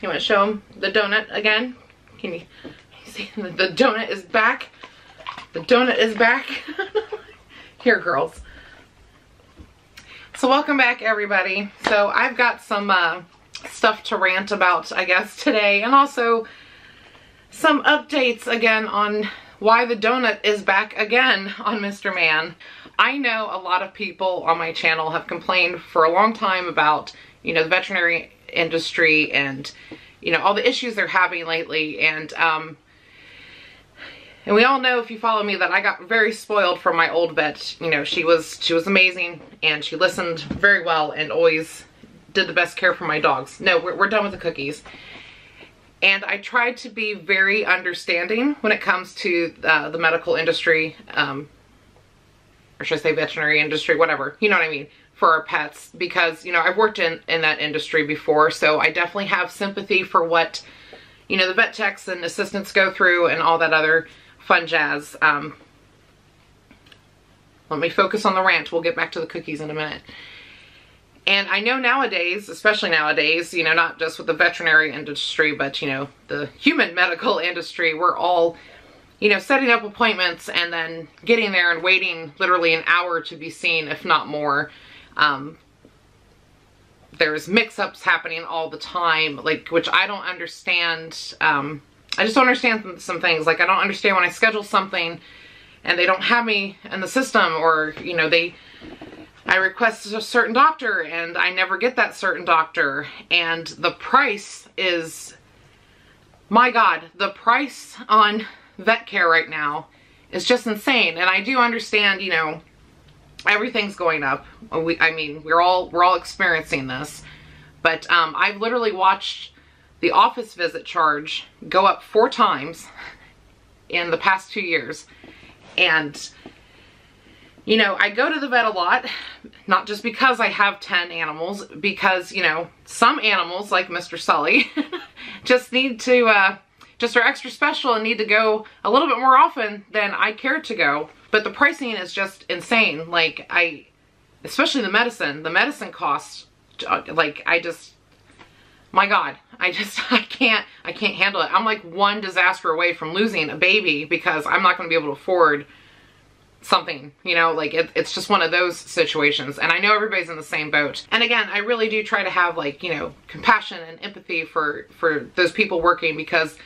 You want to show them the donut again? Can you see the donut is back? The donut is back. Here, girls. So welcome back, everybody. So I've got some stuff to rant about, I guess, today, and also some updates again on why the donut is back again on Mr. Man. I know a lot of people on my channel have complained for a long time about, you know, the veterinary industry and, you know, all the issues they're having lately, and we all know, if you follow me, that I got very spoiled from my old vet. You know, she was amazing, and she listened very well and always did the best care for my dogs. No, we're done with the cookies. And I tried to be very understanding when it comes to the medical industry, or should I say veterinary industry, whatever, you know what I mean, for our pets, because, you know, I've worked in that industry before, so I definitely have sympathy for what, you know, the vet techs and assistants go through and all that other fun jazz. Let me focus on the rant. We'll get back to the cookies in a minute. And I know nowadays, especially nowadays, you know, not just with the veterinary industry, but, you know, the human medical industry, we're all, you know, setting up appointments and then getting there and waiting literally an hour to be seen, if not more. There's mix-ups happening all the time, like, which I don't understand. I just don't understand some things. Like, I don't understand when I schedule something and they don't have me in the system, or, you know, I request a certain doctor and I never get that certain doctor, and the price is, my God, the price on vet care right now is just insane. And I do understand, you know, everything's going up. I mean, we're all experiencing this, but I've literally watched the office visit charge go up 4 times in the past 2 years. And, you know, I go to the vet a lot, not just because I have 10 animals, because, you know, some animals, like Mr. Sully, just need to, just are extra special and need to go a little bit more often than I care to go. But the pricing is just insane. Like, especially the medicine costs, like, my God, I can't handle it. I'm like one disaster away from losing a baby because I'm not going to be able to afford something, you know, like it's just one of those situations. And I know everybody's in the same boat. And again, I really do try to have, like, you know, compassion and empathy for those people working, because,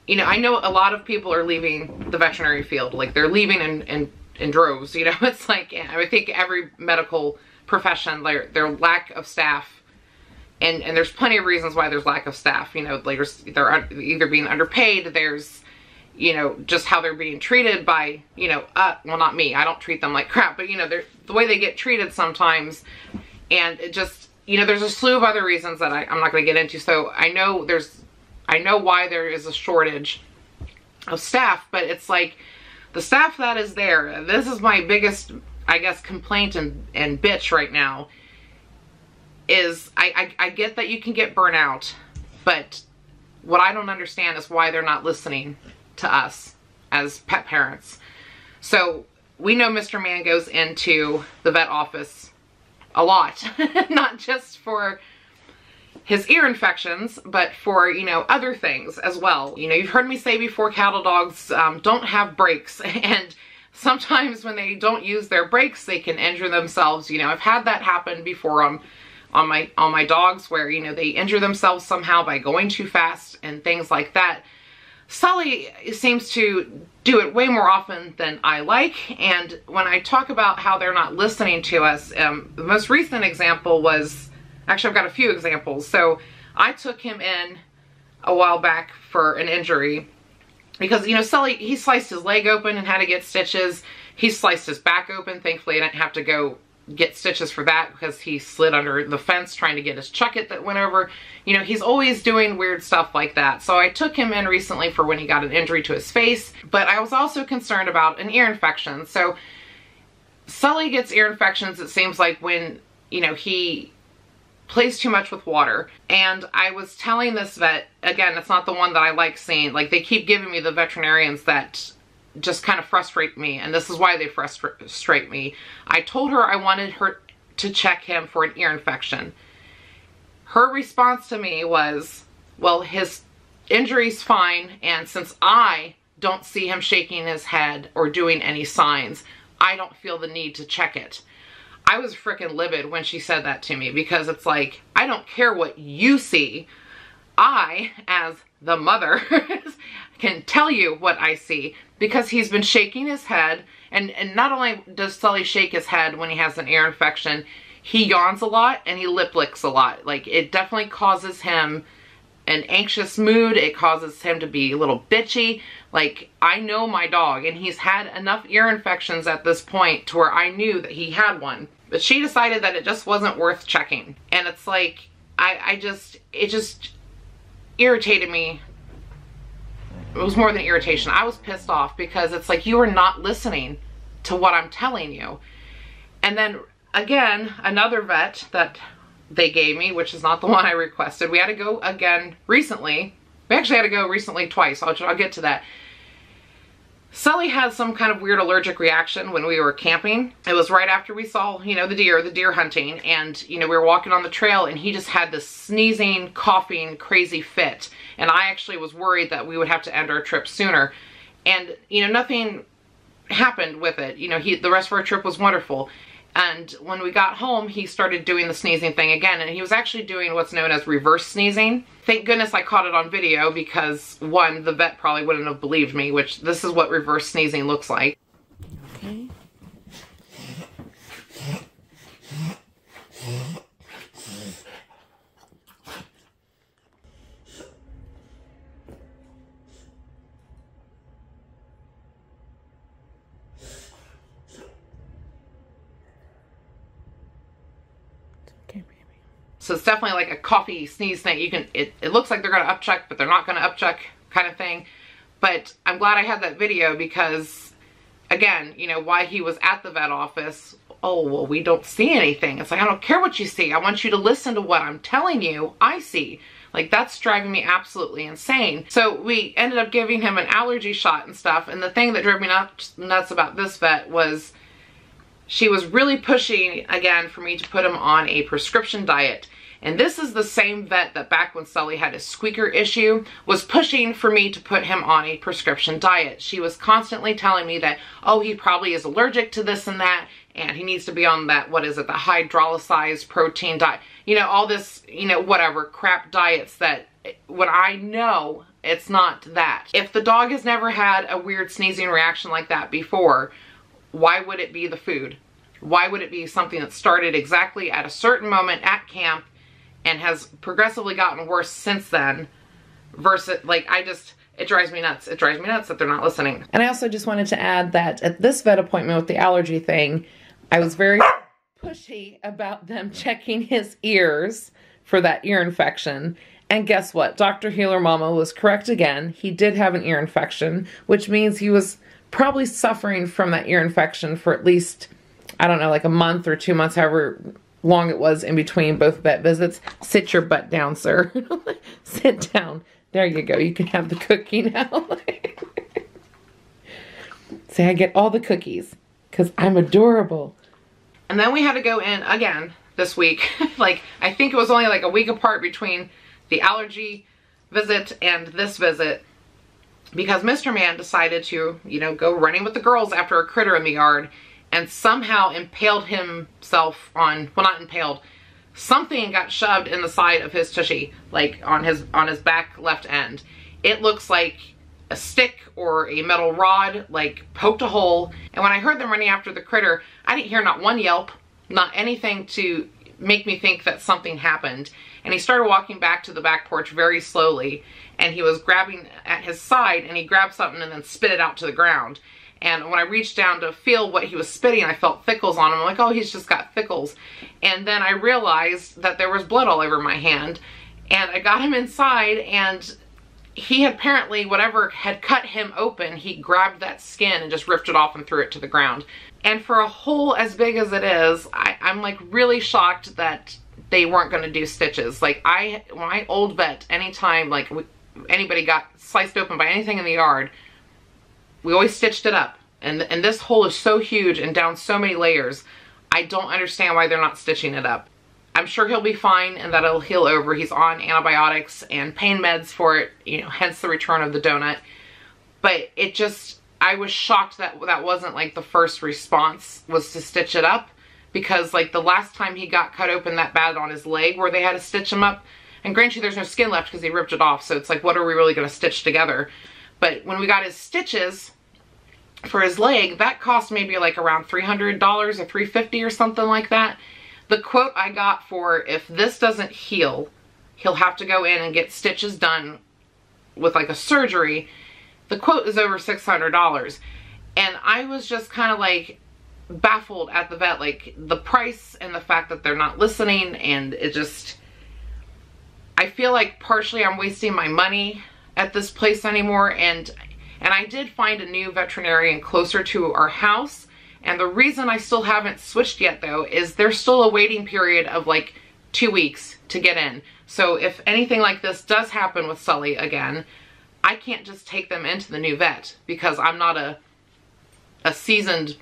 you know, I know a lot of people are leaving the veterinary field. Like, they're leaving in droves, you know. It's like, I think every medical profession, their lack of staff, and there's plenty of reasons why there's lack of staff, you know, like they're either being underpaid, there's, you know, just how they're being treated by, you know, well, not me, I don't treat them like crap, but, you know, the way they get treated sometimes, and it just, you know, there's a slew of other reasons that I'm not going to get into. So I know why there is a shortage of staff, but it's like, the staff that is there, this is my biggest, I guess, complaint and bitch right now, is I get that you can get burnout, but what I don't understand is why they're not listening to us as pet parents. So we know Mr. Man goes into the vet office a lot, not just for his ear infections, but for, you know, other things as well. You know, you've heard me say before, cattle dogs don't have brakes, and sometimes when they don't use their brakes, they can injure themselves. You know, I've had that happen before on my dogs, where, you know, they injure themselves somehow by going too fast and things like that. Sully seems to do it way more often than I like. And when I talk about how they're not listening to us, the most recent example was, actually, I've got a few examples. So I took him in a while back for an injury because, you know, Sully, he sliced his leg open and had to get stitches. He sliced his back open. Thankfully, I didn't have to go get stitches for that because he slid under the fence trying to get his chucket that went over. You know, he's always doing weird stuff like that. So I took him in recently for when he got an injury to his face, but I was also concerned about an ear infection. So Sully gets ear infections, it seems like, when, you know, he plays too much with water. And I was telling this vet, again, it's not the one that I like seeing, like, they keep giving me the veterinarians that just kind of frustrate me, and this is why they frustrate me. I told her I wanted her to check him for an ear infection. Her response to me was, Well, his injury's fine, and since I don't see him shaking his head or doing any signs, I don't feel the need to check it. I was freaking livid when she said that to me, because it's like, I don't care what you see. I, as the mother, can tell you what I see, because he's been shaking his head. And not only does Sully shake his head when he has an ear infection, he yawns a lot and he lip licks a lot. Like, it definitely causes him an anxious mood. It causes him to be a little bitchy. Like, I know my dog, and he's had enough ear infections at this point to where I knew that he had one. But she decided that it just wasn't worth checking. And it's like, it just irritated me. It was more than irritation. I was pissed off, because it's like, you are not listening to what I'm telling you. And then again, another vet that they gave me, which is not the one I requested. We had to go again recently. We actually had to go recently twice. I'll get to that. Sully had some kind of weird allergic reaction when we were camping. It was right after we saw, you know, the deer hunting, and, you know, we were walking on the trail, and he just had this sneezing, coughing, crazy fit. And I actually was worried that we would have to end our trip sooner. And, you know, nothing happened with it. You know, the rest of our trip was wonderful. And when we got home, he started doing the sneezing thing again, and he was actually doing what's known as reverse sneezing. Thank goodness I caught it on video, because one, the vet probably wouldn't have believed me, which this is what reverse sneezing looks like. Okay. So it's definitely like a coughy sneeze thing. You can, it looks like they're going to upchuck, but they're not going to upchuck kind of thing. But I'm glad I had that video, because again, you know, why he was at the vet office. Oh, well, we don't see anything. It's like, I don't care what you see. I want you to listen to what I'm telling you I see. Like, that's driving me absolutely insane. So we ended up giving him an allergy shot and stuff. And the thing that drove me nuts about this vet was she was really pushing, again, for me to put him on a prescription diet. And this is the same vet that back when Sully had his squeaker issue was pushing for me to put him on a prescription diet. She was constantly telling me that, oh, he probably is allergic to this and that, and he needs to be on that, what is it, the hydrolyzed protein diet. You know, all this, you know, whatever, crap diets that, when I know it's not that. If the dog has never had a weird sneezing reaction like that before, why would it be the food? Why would it be something that started exactly at a certain moment at camp and has progressively gotten worse since then, versus, like, it drives me nuts. It drives me nuts that they're not listening. And I also just wanted to add that at this vet appointment with the allergy thing, I was very pushy about them checking his ears for that ear infection. And guess what? Dr. Healer Mama was correct again. He did have an ear infection, which means he was probably suffering from that ear infection for at least, I don't know, like a month or 2 months, however long it was in between both vet visits. Sit your butt down, sir. Sit down. There you go. You can have the cookie now. Say, I get all the cookies because I'm adorable. And then we had to go in again this week. Like, I think it was only like a week apart between the allergy visit and this visit, because Mr. Man decided to, you know, go running with the girls after a critter in the yard, and somehow impaled himself on, well, not impaled, something got shoved in the side of his tushy, like on his back left end. It looks like a stick or a metal rod, like poked a hole. And when I heard them running after the critter, I didn't hear not one yelp, not anything to make me think that something happened. And he started walking back to the back porch very slowly, and he was grabbing at his side, and he grabbed something and then spit it out to the ground. And when I reached down to feel what he was spitting, I felt thickles on him. I'm like, oh, he's just got thickles. And then I realized that there was blood all over my hand. And I got him inside, and he had apparently, whatever had cut him open, he grabbed that skin and just ripped it off and threw it to the ground. And for a hole as big as it is, I'm like really shocked that they weren't going to do stitches. Like, my old vet, anytime like anybody got sliced open by anything in the yard, we always stitched it up. And this hole is so huge and down so many layers, I don't understand why they're not stitching it up. I'm sure he'll be fine and that it'll heal over. He's on antibiotics and pain meds for it, you know, hence the return of the donut. But it just, I was shocked that that wasn't like the first response was to stitch it up, because like the last time he got cut open that bad on his leg where they had to stitch him up, and granted you there's no skin left because he ripped it off, so it's like, what are we really going to stitch together? But when we got his stitches for his leg, that cost maybe like around $300 or $350 or something like that. The quote I got for, if this doesn't heal, he'll have to go in and get stitches done with like a surgery. The quote is over $600. And I was just kind of like baffled at the vet, like the price and the fact that they're not listening. And it just, I feel like partially I'm wasting my money at this place anymore. And I did find a new veterinarian closer to our house. And the reason I still haven't switched yet though is there's still a waiting period of like 2 weeks to get in. So if anything like this does happen with Sully again, I can't just take them into the new vet because I'm not a seasoned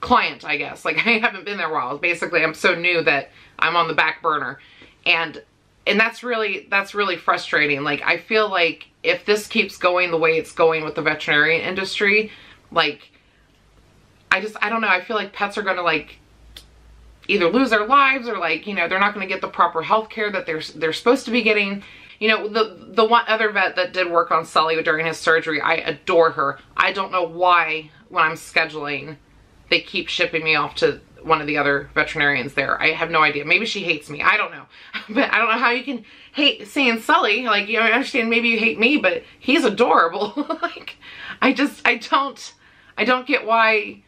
client, I guess. Like I haven't been there a while. Basically, I'm so new that I'm on the back burner. And that's really frustrating. Like I feel like if this keeps going the way it's going with the veterinary industry, like I don't know, I feel like pets are going to like either lose their lives or like, you know, they're not going to get the proper health care that they're supposed to be getting. You know, the one other vet that did work on Sully during his surgery, I adore her. I don't know why when I'm scheduling, they keep shipping me off to one of the other veterinarians there. I have no idea. Maybe she hates me. I don't know. But I don't know how you can hate seeing Sully. Like, you know, I understand maybe you hate me, but he's adorable. Like, I don't get why.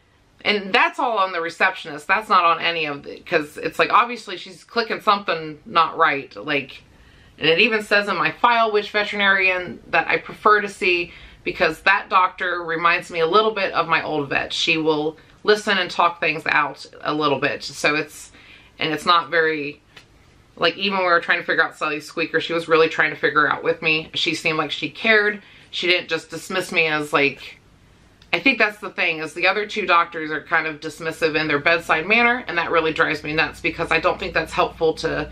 And that's all on the receptionist. That's not on any of the, because it's like, obviously she's clicking something not right. Like, and it even says in my file which veterinarian that I prefer to see, because that doctor reminds me a little bit of my old vet. She will listen and talk things out a little bit. So it's not very, like even when we were trying to figure out Sully's squeaker, she was really trying to figure out with me. She seemed like she cared. She didn't just dismiss me as like, I think that's the thing, is the other two doctors are kind of dismissive in their bedside manner, and that really drives me nuts because I don't think that's helpful to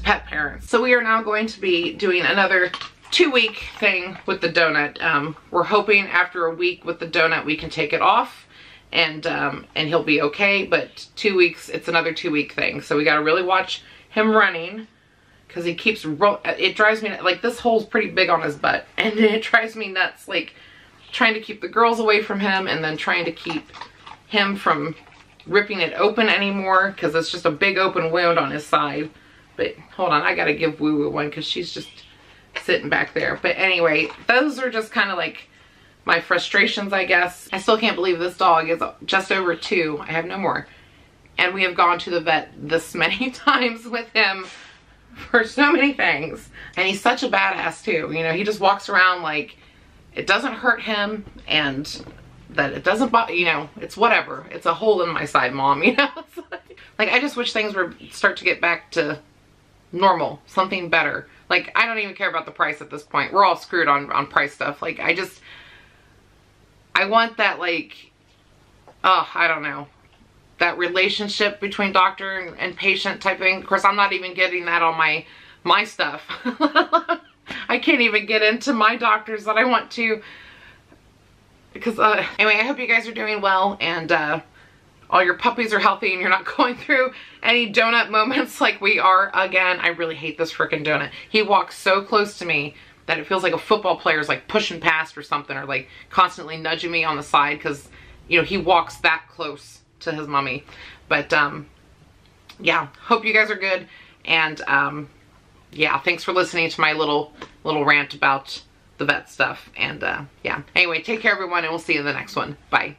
pet parents. So we are now going to be doing another 2-week thing with the donut. We're hoping after a week with the donut we can take it off and he'll be okay, but 2 weeks, it's another 2-week thing. So we got to really watch him running because he keeps, it drives me, like this hole's pretty big on his butt and it drives me nuts, like trying to keep the girls away from him and then trying to keep him from ripping it open anymore because it's just a big open wound on his side. But hold on, I gotta give Woo Woo one because she's just sitting back there. But anyway, those are just kind of like my frustrations, I guess. I still can't believe this dog is just over 2. I have no more. And we have gone to the vet this many times with him for so many things. And he's such a badass too. You know, he just walks around like it doesn't hurt him and that it doesn't bother, you know, it's whatever. It's a hole in my side, Mom, you know? Like, I just wish things would start to get back to normal, something better. Like, I don't even care about the price at this point. We're all screwed on price stuff. Like, I want that, like, I don't know, that relationship between doctor and patient type thing. Of course, I'm not even getting that on my stuff. I can't even get into my doctors that I want to, because anyway, I hope you guys are doing well and all your puppies are healthy and you're not going through any donut moments like we are again. I really hate this frickin' donut. He walks so close to me that it feels like a football player's like pushing past or something, or like constantly nudging me on the side because, you know, he walks that close to his mommy. But yeah, hope you guys are good, and yeah, thanks for listening to my little rant about the vet stuff. And yeah, anyway, take care everyone, and we'll see you in the next one. Bye.